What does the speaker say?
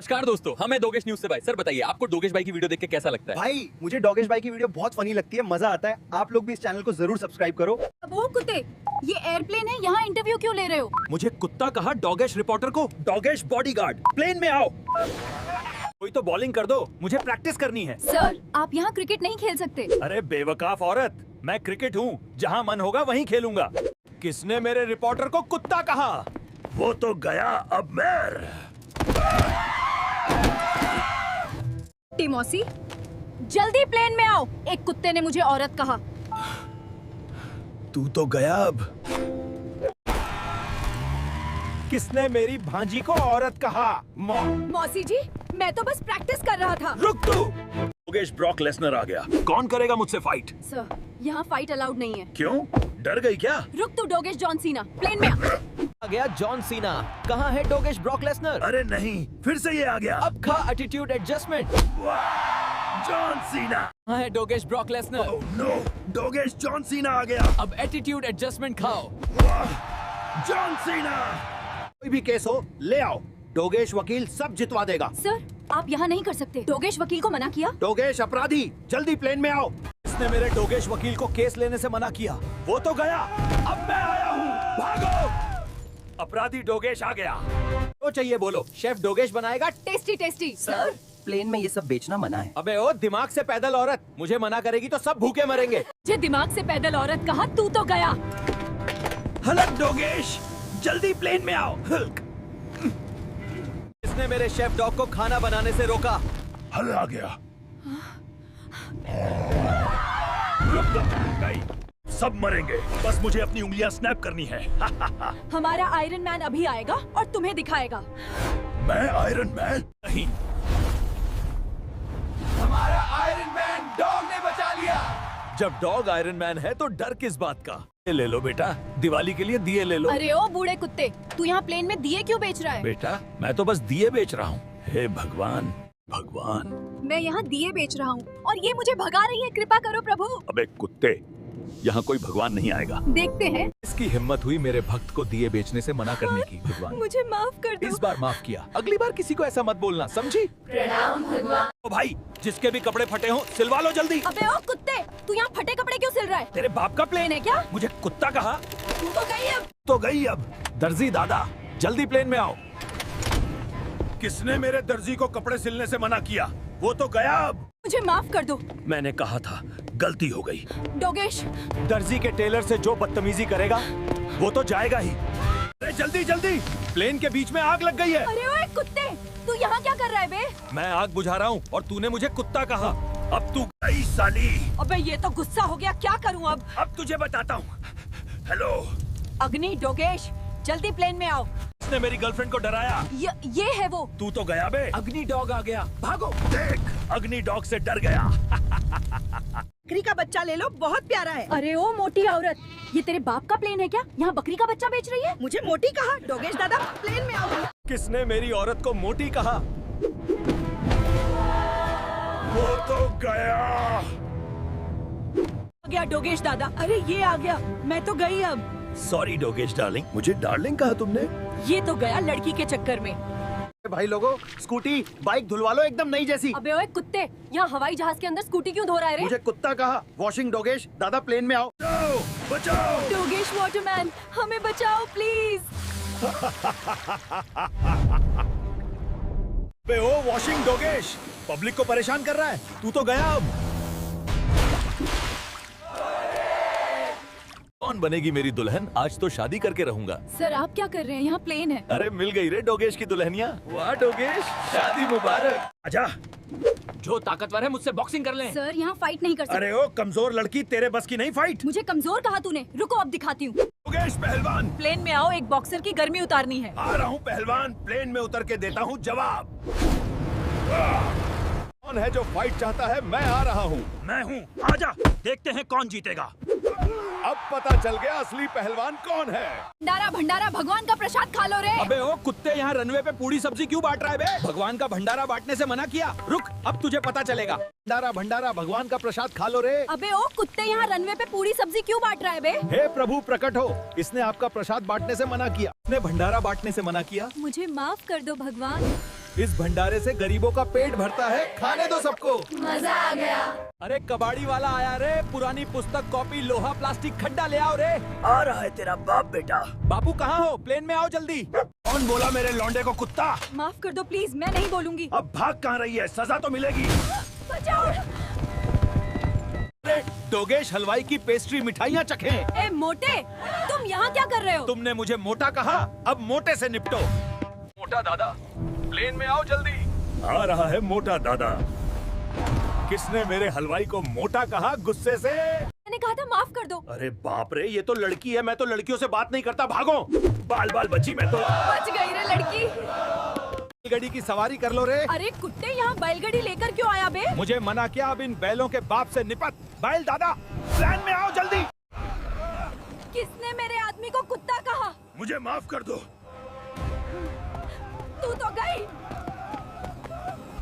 नमस्कार दोस्तों, हम हैं डोगेश न्यूज से। भाई सर बताइए, आपको डोगेश भाई की वीडियो देख के कैसा लगता है? भाई मुझे डोगेश भाई की वीडियो बहुत फनी लगती है, मजा आता है। आप लोग भी इस चैनल को जरूर सब्सक्राइब करो। वो कुत्ते, ये एयरप्लेन है, यहाँ इंटरव्यू क्यों ले रहे हो? मुझे कुत्ता कहा डॉगेश रिपोर्टर को। डॉगेश बॉडीगार्ड, प्लेन में आओ। कोई तो बॉलिंग कर दो, मुझे प्रैक्टिस करनी है। सर, आप यहाँ क्रिकेट नहीं खेल सकते। अरे बेवकाफ औरत, मैं क्रिकेट हूँ, जहाँ मन होगा वहीं खेलूंगा। किसने मेरे रिपोर्टर को कुत्ता कहा? वो तो गया, अब मैं। टिमोसी, जल्दी प्लेन में आओ। एक कुत्ते ने मुझे औरत कहा। तू तो गया अब। किसने मेरी भांजी को औरत कहा? मौसी जी, मैं तो बस प्रैक्टिस कर रहा था। रुक तू। डोगेश ब्रॉक लेसनर आ गया। कौन करेगा मुझसे फाइट? सर, यहाँ फाइट अलाउड नहीं है। क्यों? डर गई क्या? रुक तू डोगेश जॉन सीना, प्लेन में आ गया जॉन सीना। कहाँ है डोगेश ब्रॉक लेसनर? अरे नहीं, फिर से ये आ गया। अब खा एटीट्यूड एडजस्टमेंट। John Cena. कहाँ है Dogesh Brock Lesnar? Oh no, Dogesh John Cena आ गया। अब एटीट्यूड एडजस्टमेंट खाओ। John Cena. कोई भी केस हो ले आओ, डोगेश वकील सब जितवा देगा। सर, आप यहाँ नहीं कर सकते। डोगेश वकील को मना किया। डोगेश अपराधी, जल्दी प्लेन में आओ। इसने मेरे डोगेश वकील को केस लेने से मना किया। वो तो गया, अब मैं आया हूँ, भागो। अपराधी डोगेश आ गया। तो चाहिए बोलो। शेफ डोगेश बनाएगा। Tasty tasty. सर, प्लेन में ये सब बेचना मना है। अबे ओ दिमाग से पैदल औरत, मुझे मना करेगी तो सब भूखे मरेंगे। मुझे दिमाग से पैदल औरत कहा, तू तो गया। हलक डोगेश, जल्दी प्लेन में आओ। हल्क। इसने मेरे शेफ डॉग को खाना बनाने से रोका। हल आ गया। रुक दो, गई। सब मरेंगे, बस मुझे अपनी उंगलियां स्नैप करनी है। हमारा आयरन मैन अभी आएगा और तुम्हें दिखाएगा। मैं आयरन मैन नहीं। हमारा आयरन मैन डॉग ने बचा लिया। जब डॉग आयरन मैन है तो डर किस बात का? ये ले लो बेटा, दिवाली के लिए दिए ले लो। अरे ओ बूढ़े कुत्ते, तू यहाँ प्लेन में दिए क्यों बेच रहा है? बेटा, मैं तो बस दिए बेच रहा हूँ। हे भगवान, भगवान। मैं यहाँ दिए बेच रहा हूँ और ये मुझे भगा रही है। कृपा करो प्रभु। अबे कुत्ते, यहाँ कोई भगवान नहीं आएगा। देखते हैं। इसकी हिम्मत हुई मेरे भक्त को दिए बेचने से मना करने की। भगवान, मुझे माफ कर दो। इस बार माफ किया, अगली बार किसी को ऐसा मत बोलना, समझी? प्रणाम भगवान। ओ भाई, जिसके भी कपड़े फटे हों सिलवा लो जल्दी। अबे ओ कुत्ते, तू यहाँ फटे कपड़े क्यों सिल रहा है? तेरे बाप का प्लेन है क्या? मुझे कुत्ता कहा। तू तो गई अब। तो गई अब। दर्जी दादा, जल्दी प्लेन में आओ। किसने मेरे दर्जी को कपड़े सिलने से मना किया? वो तो गया अब। मुझे माफ कर दो। मैंने कहा था, गलती हो गई। डोगेश, दर्जी के टेलर से जो बदतमीजी करेगा वो तो जाएगा ही। अरे जल्दी जल्दी, प्लेन के बीच में आग लग गई है। अरे ओए कुत्ते, तू यहाँ क्या कर रहा है बे? मैं आग बुझा रहा हूँ और तूने मुझे कुत्ता कहा। अब तू गई साली। अबे ये तो गुस्सा हो गया, क्या करूँ अब? अब तुझे बताता हूँ। हेलो, अग्नि, डोगेश, जल्दी प्लेन में आओ। इसने मेरी गर्लफ्रेंड को डराया। ये है वो। तू तो गया बे। अग्नि डॉग आ गया, भागो। देख, अग्नि डॉग से डर गया। बकरी का बच्चा ले लो, बहुत प्यारा है। अरे ओ मोटी औरत, ये तेरे बाप का प्लेन है क्या? यहाँ बकरी का बच्चा बेच रही है? मुझे मोटी कहा। डोगेश दादा, प्लेन में आओ। किसने मेरी औरत को मोटी कहा? वो तो गया। आ गया डोगेश दादा। अरे ये आ गया, मैं तो गई अब। सॉरी डोगेश डार्लिंग, मुझे डार्लिंग कहा तुमने? ये तो गया लड़की के चक्कर में। भाई लोगो, स्कूटी बाइक धुलवा लो एकदम नई जैसी। अबे ओए कुत्ते, यहाँ हवाई जहाज के अंदर स्कूटी क्यों धो रहा है रे? मुझे कुत्ता कहा। वॉशिंग डोगेश दादा, प्लेन में आओ। बचाओ, बचाओ। डोगेश वाटरमैन, हमें बचाओ प्लीज। बे ओ वॉशिंग डोगेश, पब्लिक को परेशान कर रहा है। तू तो गया अब। कौन बनेगी मेरी दुल्हन? आज तो शादी करके रहूंगा। सर आप क्या कर रहे हैं? यहाँ प्लेन है। अरे मिल गई रे डोगेश की दुल्हनिया। वाह डोगेश, शादी मुबारक। आजा। जो ताकतवर है मुझसे बॉक्सिंग कर ले। सर यहाँ फाइट नहीं कर सकते। अरे ओ कमजोर लड़की, तेरे बस की नहीं फाइट। मुझे कमजोर कहा तूने। रुको अब दिखाती हूँ। डोगेश पहलवान। प्लेन में आओ, एक बॉक्सर की गर्मी उतारनी है। आ रहा हूँ पहलवान, प्लेन में उतर के देता हूँ जवाब। कौन है जो फाइट चाहता है? मैं आ रहा हूँ। मैं हूँ, आजा, देखते हैं कौन जीतेगा। अब पता चल गया असली पहलवान कौन है। भंडारा भंडारा, भगवान का प्रसाद खा लो रे। अबे ओ कुत्ते, यहाँ रनवे पे पूरी सब्जी क्यों बांट रहा है बे? भगवान का भंडारा बांटने से मना किया। रुक, अब तुझे पता चलेगा। भंडारा भंडारा, भगवान का प्रसाद खा लो रे। अबे ओ कुत्ते, यहाँ रनवे पे पूरी सब्जी क्यों बांट रहा है बे? हे प्रभु प्रकट हो, इसने आपका प्रसाद बांटने से मना किया। इसने भंडारा बांटने से मना किया। मुझे माफ कर दो भगवान। इस भंडारे से गरीबों का पेट भरता है, खाने दो सबको। मजा आ गया। अरे कबाड़ी वाला आया रे, पुरानी पुस्तक, कॉपी, लोहा, प्लास्टिक, खड्डा ले आओ रे। आ रहा है तेरा बाप बेटा। बाबू कहाँ हो? प्लेन में आओ जल्दी। कौन बोला मेरे लौंडे को कुत्ता? माफ कर दो प्लीज, मैं नहीं बोलूंगी। अब भाग कहाँ रही है? सजा तो मिलेगी। बचाओ। डोगेश हलवाई की पेस्ट्री, मिठाइयाँ चखें। ए मोटे, तुम यहाँ क्या कर रहे हो? तुमने मुझे मोटा कहा, अब मोटे से निपटो। मोटा दादा, प्लेन में आओ जल्दी। आ रहा है मोटा दादा। किसने मेरे हलवाई को मोटा कहा? गुस्से से। मैंने कहा था माफ कर दो। अरे बाप रे, ये तो लड़की है, मैं तो लड़कियों से बात नहीं करता। भागो, बाल बाल बची मैं तो। बच गई रे लड़की। बैलगाड़ी की सवारी कर लो रे। अरे कुत्ते, यहाँ बैलगाड़ी लेकर क्यों आया बे? मुझे मना किया, अब इन बैलों के बाप से निपट। बैल दादा, प्लेन में आओ जल्दी। किसने मेरे आदमी को कुत्ता कहा? मुझे माफ कर दो। तू तो गई।